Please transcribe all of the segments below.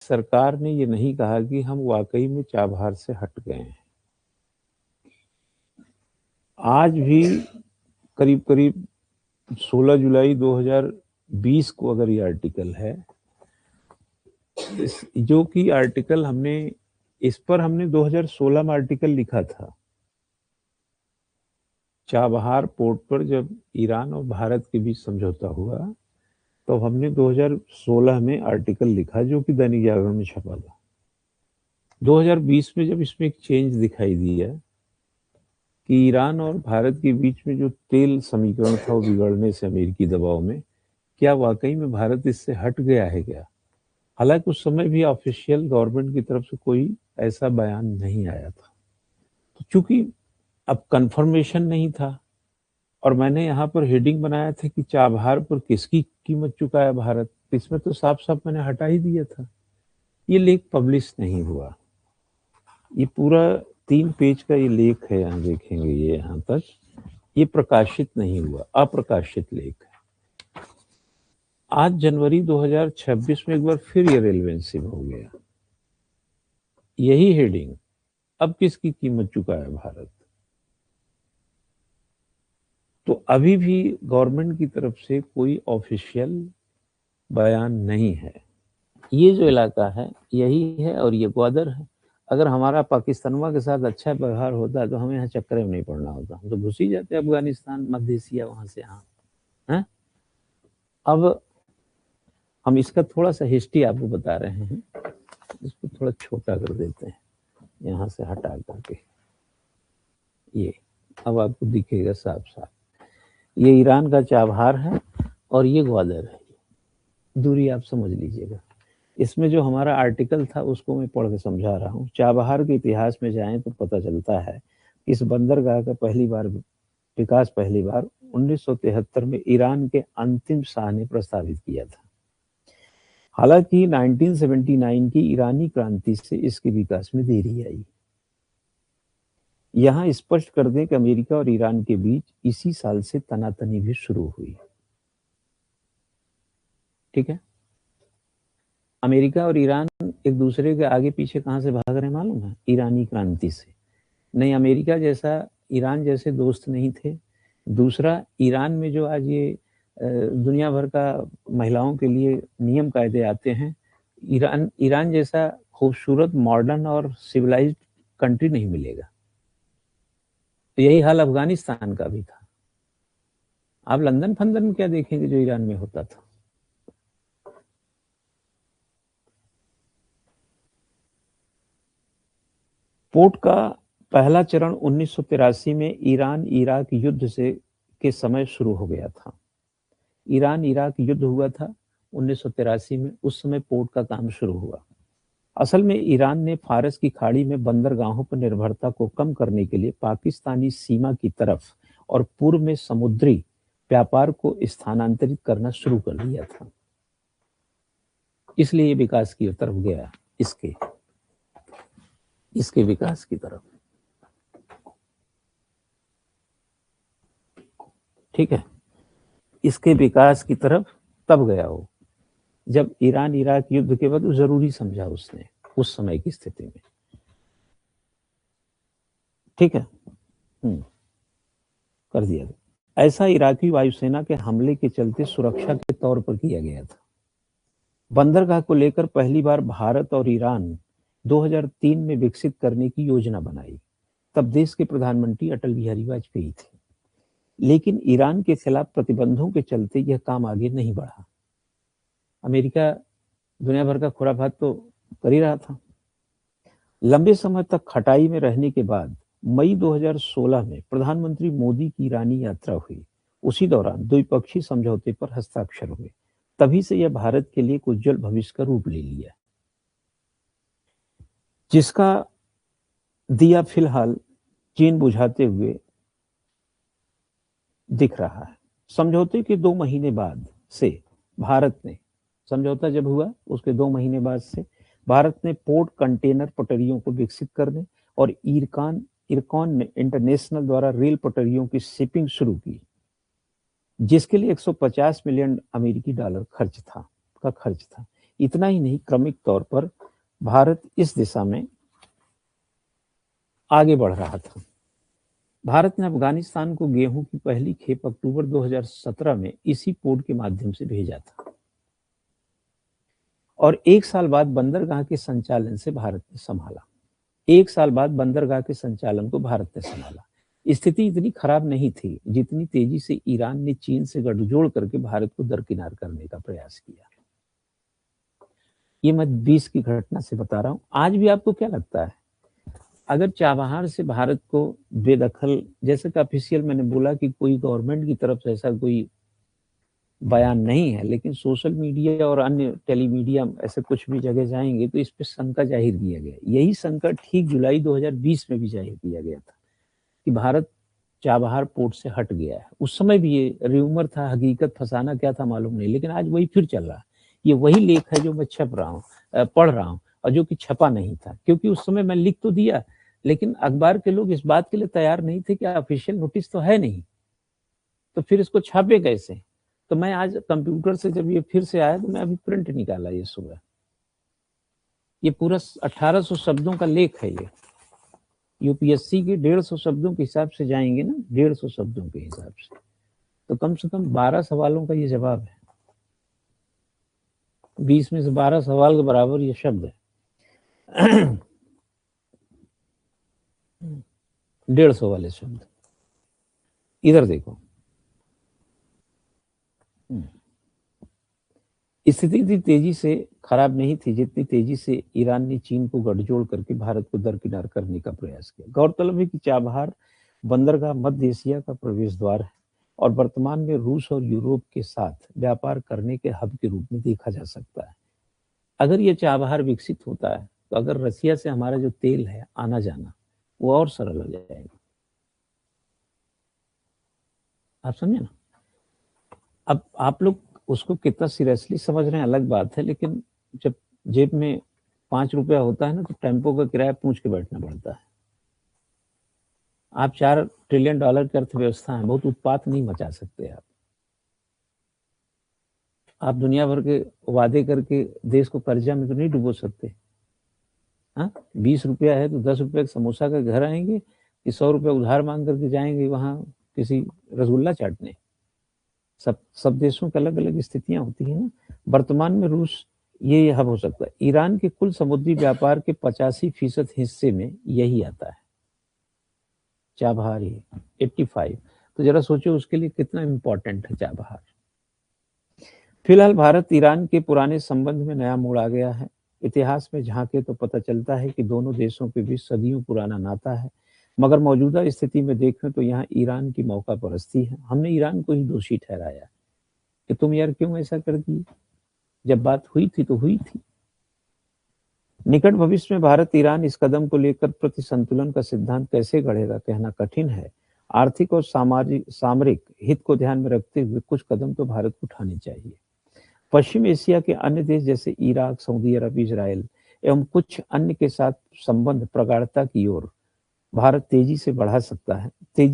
सरकार ने ये नहीं कहा कि हम वाकई में चाबहार से हट गए हैं। आज भी करीब-करीब 16 जुलाई 2020 को अगर ये आर्टिकल है, जो कि आर्टिकल इस पर हमने 2016 में आर्टिकल लिखा था। चाबहार पोर्ट पर जब ईरान और भारत के बीच समझौता हुआ, तो हमने 2016 में आर्टिकल लिखा, जो कि दैनिक जागरण में छपा था। 2020 में जब इसमें एक चेंज दिखाई दिया कि ईरान और भारत के बीच में जो तेल समीकरण था वो बिगड़ने से अमेरिकी दबाव में, क्या वाकई में भारत इससे हट गया है क्या? हालांकि उस समय भी ऑफिशियल गवर्नमेंट की तरफ से कोई ऐसा बयान नहीं आया था। तो चूंकि अब कंफर्मेशन नहीं था, और मैंने यहाँ पर हेडिंग बनाया था कि चाबहार पर किसकी कीमत चुकाया भारत, इसमें तो साफ साफ मैंने हटा ही दिया था। ये लेख पब्लिश नहीं हुआ। ये पूरा 3 पेज का ये लेख है, यहाँ देखेंगे, ये यहाँ तक ये प्रकाशित नहीं हुआ, अप्रकाशित लेख है। आज जनवरी 2026 में एक बार फिर ये रेलेवेंसी हो गया, यही हेडिंग, अब किसकी कीमत चुकाया भारत। तो अभी भी गवर्नमेंट की तरफ से कोई ऑफिशियल बयान नहीं है। ये जो इलाका है यही है और ये ग्वादर है। अगर हमारा पाकिस्तानवा के साथ अच्छा व्यवहार होता तो हमें यहाँ चक्कर में नहीं पड़ना होता, हम तो घुस ही जाते अफगानिस्तान, मध्य एशिया, वहां से यहाँ है। अब हम इसका थोड़ा सा हिस्ट्री आपको बता रहे हैं, इसको थोड़ा छोटा कर देते हैं, यहाँ से हटा करके ये, अब आपको दिखेगा साफ साफ। ये ईरान का चाबहार है और ये ग्वादर है, दूरी आप समझ लीजिएगा। इसमें जो हमारा आर्टिकल था उसको मैं पढ़ के समझा रहा हूँ। चाबहार के इतिहास में जाएं तो पता चलता है कि इस बंदरगाह का विकास पहली बार 1973 में ईरान के अंतिम शाह ने प्रस्तावित किया था। हालांकि 1979 की ईरानी क्रांति से इसके विकास में देरी आई। यहां स्पष्ट कर दें कि अमेरिका और ईरान के बीच इसी साल से तनातनी भी शुरू हुई। ठीक है, अमेरिका और ईरान एक दूसरे के आगे पीछे कहां से भाग रहे मालूम है? ईरानी क्रांति से। नहीं, अमेरिका जैसा ईरान जैसे दोस्त नहीं थे। दूसरा, ईरान में जो आज ये दुनिया भर का महिलाओं के लिए नियम कायदे आते हैं, ईरान जैसा खूबसूरत, मॉडर्न और सिविलाइज्ड कंट्री नहीं मिलेगा। तो यही हाल अफगानिस्तान का भी था। आप लंदन फंदन में क्या देखेंगे जो ईरान में होता था। पोर्ट का पहला चरण 1983 में ईरान इराक युद्ध के समय शुरू हो गया था। ईरान इराक युद्ध हुआ था 1983 में, उस समय पोर्ट का काम शुरू हुआ। असल में ईरान ने फारस की खाड़ी में बंदरगाहों पर निर्भरता को कम करने के लिए पाकिस्तानी सीमा की तरफ और पूर्व में समुद्री व्यापार को स्थानांतरित करना शुरू कर दिया था। इसलिए विकास की तरफ गया, इसके विकास की तरफ। ठीक है, इसके विकास की तरफ तब गया हो जब ईरान इराक युद्ध के बाद जरूरी समझा उसने उस समय की स्थिति में। ठीक है, कर दिया गया। ऐसा इराकी वायुसेना के हमले के चलते सुरक्षा के तौर पर किया गया था। बंदरगाह को लेकर पहली बार भारत और ईरान 2003 में विकसित करने की योजना बनाई। तब देश के प्रधानमंत्री अटल बिहारी वाजपेयी थे, लेकिन ईरान के खिलाफ प्रतिबंधों के चलते यह काम आगे नहीं बढ़ा। अमेरिका दुनिया भर का खुराफात तो कर ही रहा था। लंबे समय तक खटाई में रहने के बाद मई 2016 में प्रधानमंत्री मोदी की ईरानी यात्रा हुई। उसी दौरान द्विपक्षीय समझौते पर हस्ताक्षर हुए। तभी से यह भारत के लिए एक उज्जवल भविष्य का रूप ले लिया, जिसका दिया फिलहाल चीन बुझाते हुए दिख रहा है। समझौते के 2 महीने बाद से भारत ने, समझौता जब हुआ उसके 2 महीने बाद से भारत ने पोर्ट कंटेनर पटरियों को विकसित करने और इरकॉन ने इंटरनेशनल द्वारा रेल पटरियों की शिपिंग शुरू की, जिसके लिए 150 मिलियन अमेरिकी डॉलर खर्च था। इतना ही नहीं, क्रमिक तौर पर भारत इस दिशा में आगे बढ़ रहा था। भारत ने अफगानिस्तान को गेहूं की पहली खेप अक्टूबर 2017 में इसी पोर्ट के माध्यम से भेजा था और 1 साल बाद बंदरगाह के संचालन से भारत ने संभाला। 1 साल बाद बंदरगाह के संचालन को भारत ने संभाला। स्थिति इतनी खराब नहीं थी जितनी तेजी से ईरान ने चीन से गठजोड़ करके भारत को दरकिनार करने का प्रयास किया। ये मैं 20 की घटना से बता रहा हूं। आज भी आपको क्या लगता है, अगर चाबहार से भारत को बेदखल, जैसे कि ऑफिशियल मैंने बोला कि कोई गवर्नमेंट की तरफ से ऐसा कोई बयान नहीं है, लेकिन सोशल मीडिया और अन्य टेलीमीडिया ऐसे कुछ भी जगह जाएंगे तो इस पे शंका जाहिर किया गया। यही शंका ठीक जुलाई 2020 में भी जाहिर किया गया था कि भारत चाबहार पोर्ट से हट गया है। उस समय भी ये र्यूमर था, हकीकत फसाना क्या था मालूम नहीं, लेकिन आज वही फिर चल रहा। ये वही लेख है जो मैं पढ़ रहा हूँ और जो कि छपा नहीं था, क्योंकि उस समय मैं लिख तो दिया लेकिन अखबार के लोग इस बात के लिए तैयार नहीं थे कि ऑफिशियल नोटिस तो है नहीं, तो फिर इसको छापे कैसे। तो मैं आज कंप्यूटर से जब ये फिर से आया तो मैं अभी प्रिंट निकाला ये सुबह। ये पूरा 1800 शब्दों का लेख है। ये यूपीएससी के 150 शब्दों के हिसाब से जाएंगे ना, 150 शब्दों के हिसाब से कम से कम 12 सवालों का ये जवाब है। 20 में से 12 सवाल के बराबर ये शब्द है। 150 वाले शब्द इधर देखो। स्थिति इतनी तेजी से खराब नहीं थी जितनी तेजी से ईरान ने चीन को गठजोड़ करके भारत को दरकिनार करने का प्रयास किया। गौरतलब है कि चाबहार बंदरगाह मध्य एशिया का प्रवेश द्वार है और वर्तमान में रूस और यूरोप के साथ व्यापार करने के हब के रूप में देखा जा सकता है। अगर ये चाबहार विकसित होता है तो अगर रसिया से हमारा जो तेल है आना जाना वो और सरल हो जाएगा। आप समझे ना। अब आप लोग उसको कितना सीरियसली समझ रहे हैं अलग बात है, लेकिन जब जेब में 5 रुपया होता है ना तो टेम्पो का किराया पूछ के बैठना पड़ता है। आप $4 ट्रिलियन की अर्थव्यवस्था है, बहुत उत्पात नहीं मचा सकते आप दुनिया भर के वादे करके देश को कर्जा में तो नहीं डुबो सकते। हाँ, 20 रुपया है तो 10 रुपये का समोसा का घर आएंगे कि 100 रुपया उधार मांग करके जाएंगे वहां किसी रसगुल्ला चाटने। सब देशों की अलग अलग स्थितियां होती है ना। वर्तमान में रूस ये हब हो सकता है। ईरान के कुल समुद्री व्यापार के 85% हिस्से में यही आता है, चाबहार ही 85। तो जरा सोचो उसके लिए कितना इंपॉर्टेंट है चाबहार। फिलहाल भारत ईरान के पुराने संबंध में नया मोड़ आ गया है। इतिहास में झांके तो पता चलता है कि दोनों देशों के बीच सदियों पुराना नाता है, मगर मौजूदा स्थिति में देखें तो यहाँ ईरान की मौका परस्ती है। हमने ईरान को ही दोषी ठहराया कि तुम यार क्यों ऐसा कर दिए, जब बात हुई थी तो हुई थी। निकट भविष्य में भारत ईरान इस कदम को लेकर प्रति संतुलन का सिद्धांत कैसे गढ़ेगा कहना कठिन है। आर्थिक और सामरिक हित को ध्यान में रखते हुए कुछ कदम तो भारत को उठाने चाहिए। पश्चिम एशिया के अन्य देश जैसे इराक, सऊदी अरब, इजराइल एवं कुछ अन्य के साथ संबंध प्रगाढ़ता की ओर भारत तेजी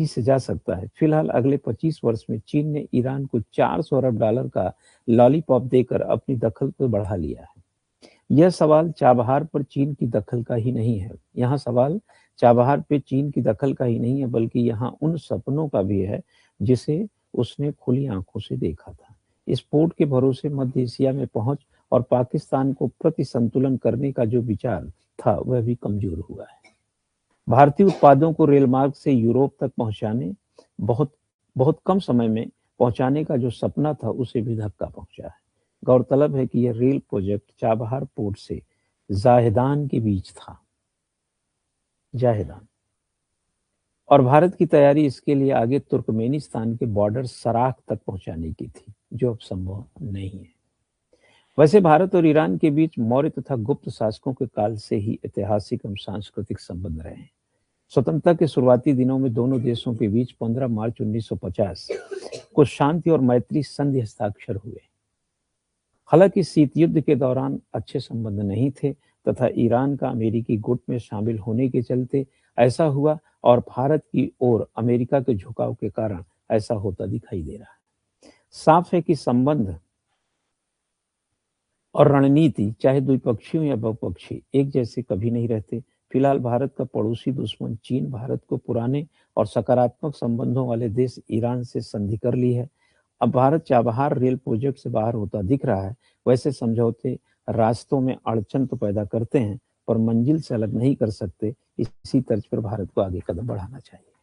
से जा सकता है। फिलहाल अगले 25 वर्ष में चीन ने ईरान को $400 अरब का लॉलीपॉप देकर अपनी दखल को बढ़ा लिया है। यह सवाल चाबहार पर चीन की दखल का ही नहीं है। यहाँ सवाल चाबहार पे चीन की दखल का ही नहीं है, बल्कि यहाँ उन सपनों का भी है जिसे उसने खुली आंखों से देखा था। इस पोर्ट के भरोसे मध्य एशिया में पहुंच और पाकिस्तान को प्रति संतुलन करने का जो विचार था वह भी कमजोर हुआ है। भारतीय उत्पादों को रेल मार्ग से यूरोप तक पहुंचाने, बहुत बहुत कम समय में पहुंचाने का जो सपना था उसे भी धक्का पहुंचा है। गौरतलब है कि यह रेल प्रोजेक्ट चाबहार पोर्ट से जाहेदान के बीच था, जाहेदान, और भारत की तैयारी इसके लिए आगे तुर्कमेनिस्तान के बॉर्डर सराख तक पहुंचाने की थी, जो अब संभव नहीं है। वैसे भारत और ईरान के बीच मौर्य तथा गुप्त शासकों के काल से ही ऐतिहासिक एवं सांस्कृतिक संबंध रहे हैं। स्वतंत्रता के शुरुआती दिनों में दोनों देशों के बीच 15 मार्च 1950 को शांति और मैत्री संधि हस्ताक्षर हुए। हालांकि शीत युद्ध के दौरान अच्छे संबंध नहीं थे तथा ईरान का अमेरिकी गुट में शामिल होने के चलते ऐसा हुआ और भारत की ओर अमेरिका के झुकाव के कारण ऐसा होता दिखाई दे रहा है। साफ है कि संबंध और रणनीति चाहे द्विपक्षीय हो या बहुपक्षीय एक जैसे कभी नहीं रहते। फिलहाल भारत का पड़ोसी दुश्मन चीन भारत को पुराने और सकारात्मक संबंधों वाले देश ईरान से संधि कर ली है। अब भारत चाबहार रेल प्रोजेक्ट से बाहर होता दिख रहा है। वैसे समझौते रास्तों में अड़चन तो पैदा करते हैं, पर मंजिल से अलग नहीं कर सकते। इसी तर्ज पर भारत को आगे कदम बढ़ाना चाहिए।